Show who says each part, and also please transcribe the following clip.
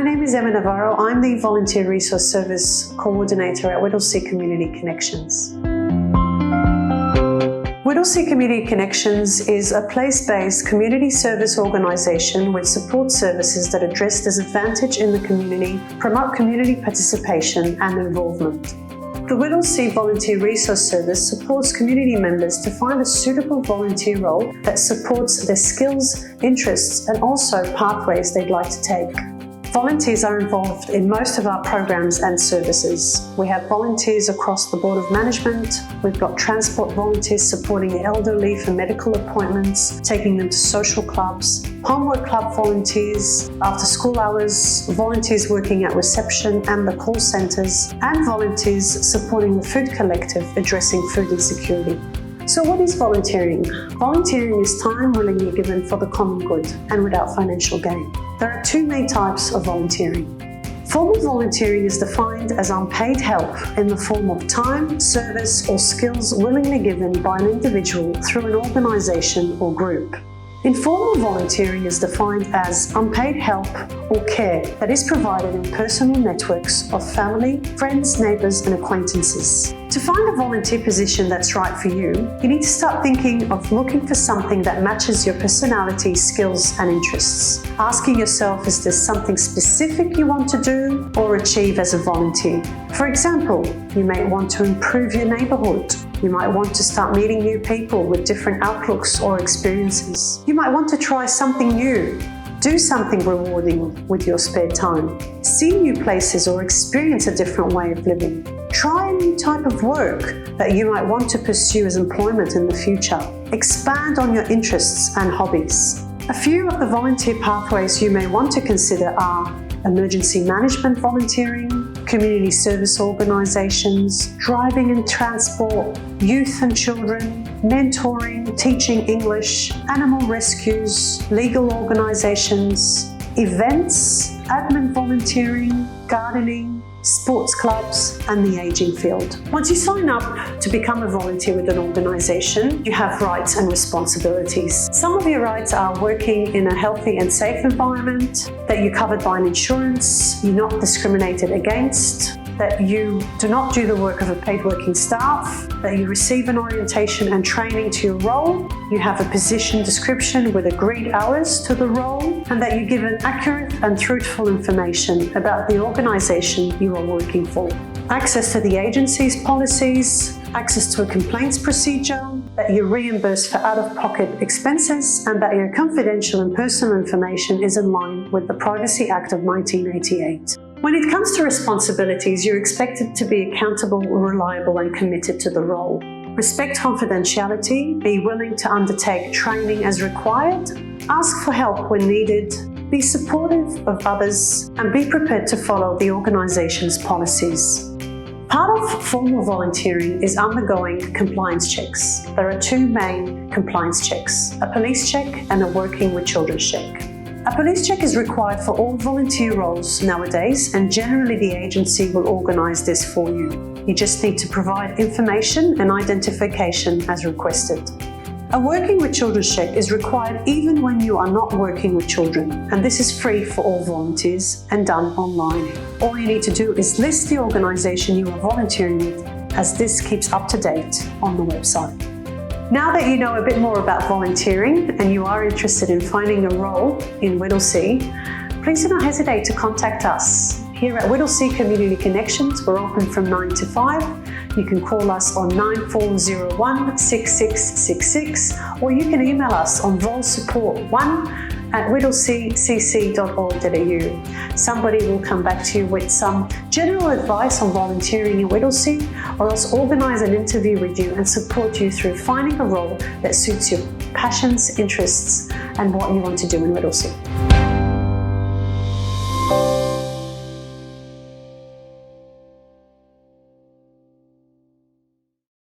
Speaker 1: name is Emma Navarro. I'm the Volunteer Resource Service Coordinator at WCC Community Connections. WCC Community Connections is a place-based community service organisation with support services that address disadvantage in the community, promote community participation and involvement. The WCC Volunteer Resource Service supports community members to find a suitable volunteer role that supports their skills, interests and also pathways they'd like to take. Volunteers are involved in most of our programs and services. We have volunteers across the Board of Management. We've got transport volunteers supporting the elderly for medical appointments, taking them to social clubs, homework club volunteers, after school hours, volunteers working at reception and the call centres, and volunteers supporting the Food Collective addressing food insecurity. So what is volunteering? Volunteering is time willingly given for the common good and without financial gain. There are two main types of volunteering. Formal volunteering is defined as unpaid help in the form of time, service or skills willingly given by an individual through an organisation or group. Informal volunteering is defined as unpaid help or care that is provided in personal networks of family, friends, neighbours and acquaintances. To find a volunteer position that's right for you, you need to start thinking of looking for something that matches your personality, skills and interests. Asking yourself, is there something specific you want to do or achieve as a volunteer? For example, you may want to improve your neighbourhood. You might want to start meeting new people with different outlooks or experiences. You might want to try something new. Do something rewarding with your spare time. See new places or experience a different way of living. Try a new type of work that you might want to pursue as employment in the future. Expand on your interests and hobbies. A few of the volunteer pathways you may want to consider are emergency management volunteering, community service organisations, driving and transport, youth and children, mentoring, teaching English, animal rescues, legal organisations, events, admin volunteering, gardening, sports clubs and the ageing field. Once you sign up to become a volunteer with an organisation, you have rights and responsibilities. Some of your rights are working in a healthy and safe environment, that you're covered by an insurance, you're not discriminated against, that you do not do the work of a paid working staff, that you receive an orientation and training to your role, you have a position description with agreed hours to the role, and that you give an accurate and truthful information about the organisation you are working for. Access to the agency's policies, access to a complaints procedure, that you're reimbursed for out-of-pocket expenses, and that your confidential and personal information is in line with the Privacy Act of 1988. When it comes to responsibilities, you're expected to be accountable, reliable and committed to the role. Respect confidentiality, be willing to undertake training as required, ask for help when needed, be supportive of others and be prepared to follow the organisation's policies. Part of formal volunteering is undergoing compliance checks. There are two main compliance checks, a police check and a working with children check. A police check is required for all volunteer roles nowadays, and generally the agency will organise this for you. You just need to provide information and identification as requested. A working with children check is required even when you are not working with children, and this is free for all volunteers and done online. All you need to do is list the organisation you are volunteering with, as this keeps up to date on the website. Now that you know a bit more about volunteering and you are interested in finding a role in WCC, please do not hesitate to contact us. Here at WCC Community Connections, we're open from 9 to 5. You can call us on 9401 6666 or you can email us on volsupport1@whittleseycc.org.au. Somebody will come back to you with some general advice on volunteering in Whittlesea, or else organise an interview with you and support you through finding a role that suits your passions, interests and what you want to do in Whittlesea.